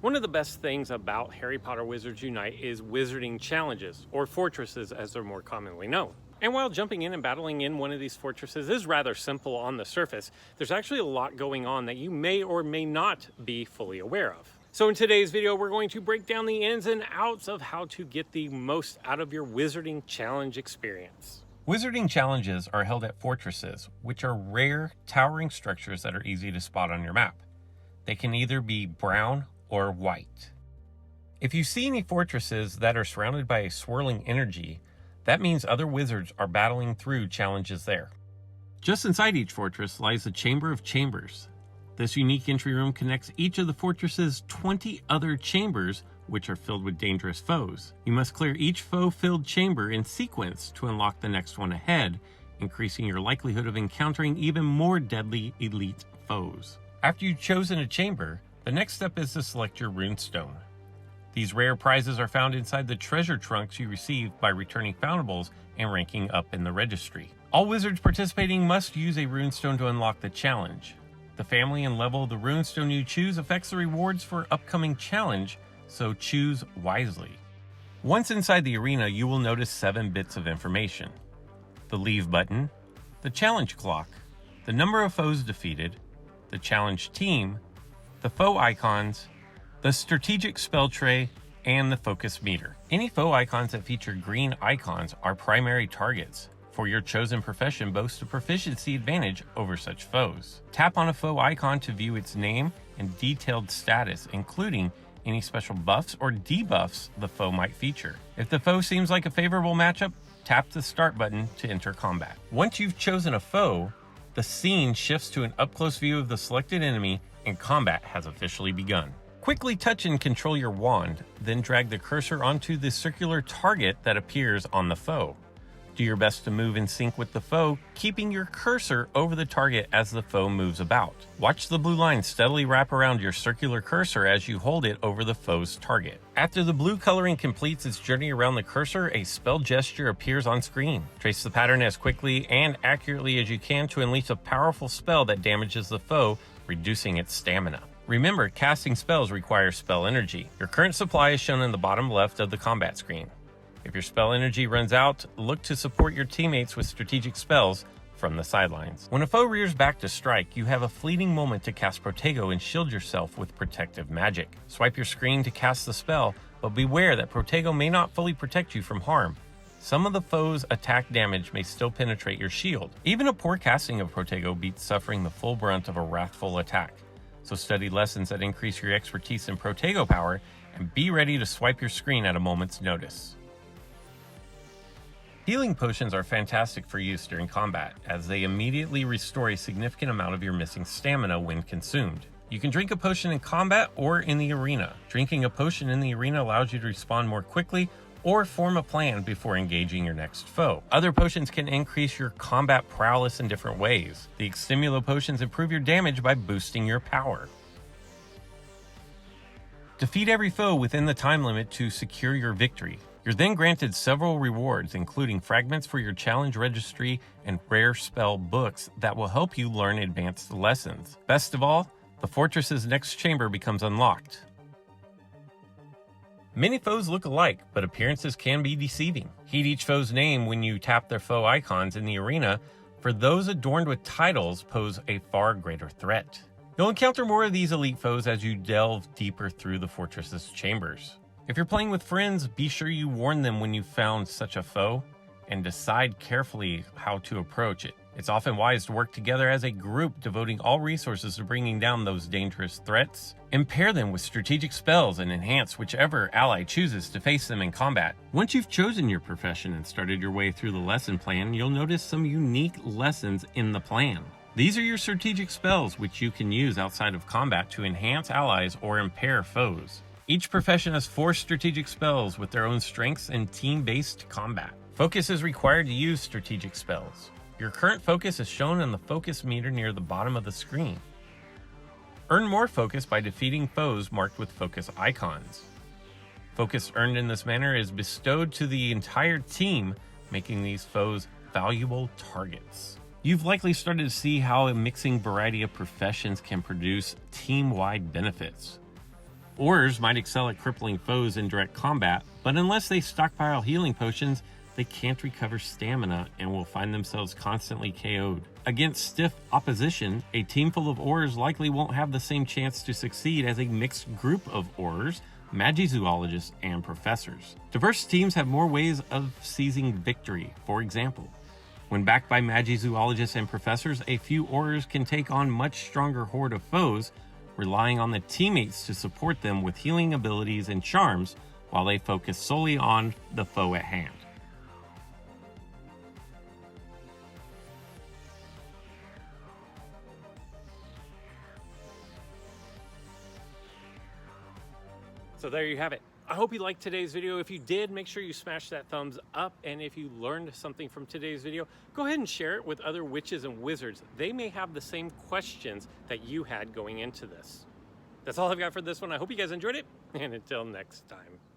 One of the best things about Harry Potter Wizards Unite is wizarding challenges, or fortresses as they're more commonly known. And while jumping in and battling in one of these fortresses is rather simple on the surface, there's actually a lot going on that you may or may not be fully aware of. So in today's video, we're going to break down the ins and outs of how to get the most out of your wizarding challenge experience. Wizarding challenges are held at fortresses, which are rare, towering structures that are easy to spot on your map. They can either be brown or white. If you see any fortresses that are surrounded by a swirling energy, that means other wizards are battling through challenges there. Just inside each fortress lies the Chamber of Chambers. This unique entry room connects each of the fortress's 20 other chambers, which are filled with dangerous foes. You must clear each foe-filled chamber in sequence to unlock the next one ahead, increasing your likelihood of encountering even more deadly elite foes. After you've chosen a chamber, the next step is to select your Rune Stone. These rare prizes are found inside the treasure trunks you receive by returning foundables and ranking up in the registry. All wizards participating must use a Rune Stone to unlock the challenge. The family and level of the Rune Stone you choose affects the rewards for upcoming challenge, so choose wisely. Once inside the arena, you will notice 7 bits of information: the leave button, the challenge clock, the number of foes defeated, the challenge team, the foe icons, the strategic spell tray, and the focus meter. Any foe icons that feature green icons are primary targets, for your chosen profession boasts a proficiency advantage over such foes. Tap on a foe icon to view its name and detailed status, including any special buffs or debuffs the foe might feature. If the foe seems like a favorable matchup, tap the start button to enter combat. Once you've chosen a foe, the scene shifts to an up-close view of the selected enemy and combat has officially begun. Quickly touch and control your wand, then drag the cursor onto the circular target that appears on the foe. Do your best to move in sync with the foe, keeping your cursor over the target as the foe moves about. Watch the blue line steadily wrap around your circular cursor as you hold it over the foe's target. After the blue coloring completes its journey around the cursor, a spell gesture appears on screen. Trace the pattern as quickly and accurately as you can to unleash a powerful spell that damages the foe, reducing its stamina. Remember, casting spells requires spell energy. Your current supply is shown in the bottom left of the combat screen. If your spell energy runs out, look to support your teammates with strategic spells from the sidelines. When a foe rears back to strike, you have a fleeting moment to cast Protego and shield yourself with protective magic. Swipe your screen to cast the spell, but beware that Protego may not fully protect you from harm. Some of the foe's attack damage may still penetrate your shield. Even a poor casting of Protego beats suffering the full brunt of a wrathful attack. So study lessons that increase your expertise in Protego power and be ready to swipe your screen at a moment's notice. Healing potions are fantastic for use during combat, as they immediately restore a significant amount of your missing stamina when consumed. You can drink a potion in combat or in the arena. Drinking a potion in the arena allows you to respond more quickly or form a plan before engaging your next foe. Other potions can increase your combat prowess in different ways. The Extimulo potions improve your damage by boosting your power. Defeat every foe within the time limit to secure your victory. You're then granted several rewards, including fragments for your challenge registry and rare spell books that will help you learn advanced lessons. Best of all, the fortress's next chamber becomes unlocked. Many foes look alike, but appearances can be deceiving. Heed each foe's name when you tap their foe icons in the arena, for those adorned with titles pose a far greater threat. You'll encounter more of these elite foes as you delve deeper through the fortress's chambers. If you're playing with friends, be sure you warn them when you found such a foe, and decide carefully how to approach it. It's often wise to work together as a group, devoting all resources to bringing down those dangerous threats, and pair them with strategic spells and enhance whichever ally chooses to face them in combat. Once you've chosen your profession and started your way through the lesson plan, you'll notice some unique lessons in the plan. These are your strategic spells, which you can use outside of combat to enhance allies or impair foes. Each profession has 4 strategic spells with their own strengths and team-based combat. Focus is required to use strategic spells. Your current focus is shown in the focus meter near the bottom of the screen. Earn more focus by defeating foes marked with focus icons. Focus earned in this manner is bestowed to the entire team, making these foes valuable targets. You've likely started to see how a mixing variety of professions can produce team-wide benefits. Aurors might excel at crippling foes in direct combat, but unless they stockpile healing potions, they can't recover stamina and will find themselves constantly KO'd. Against stiff opposition, a team full of Aurors likely won't have the same chance to succeed as a mixed group of Aurors, Magizoologists, and Professors. Diverse teams have more ways of seizing victory. For example, when backed by Magizoologists and Professors, a few Aurors can take on much stronger horde of foes, relying on the teammates to support them with healing abilities and charms while they focus solely on the foe at hand. So there you have it. I hope you liked today's video. If you did, make sure you smash that thumbs up. And if you learned something from today's video, go ahead and share it with other witches and wizards. They may have the same questions that you had going into this. That's all I've got for this one. I hope you guys enjoyed it. And until next time.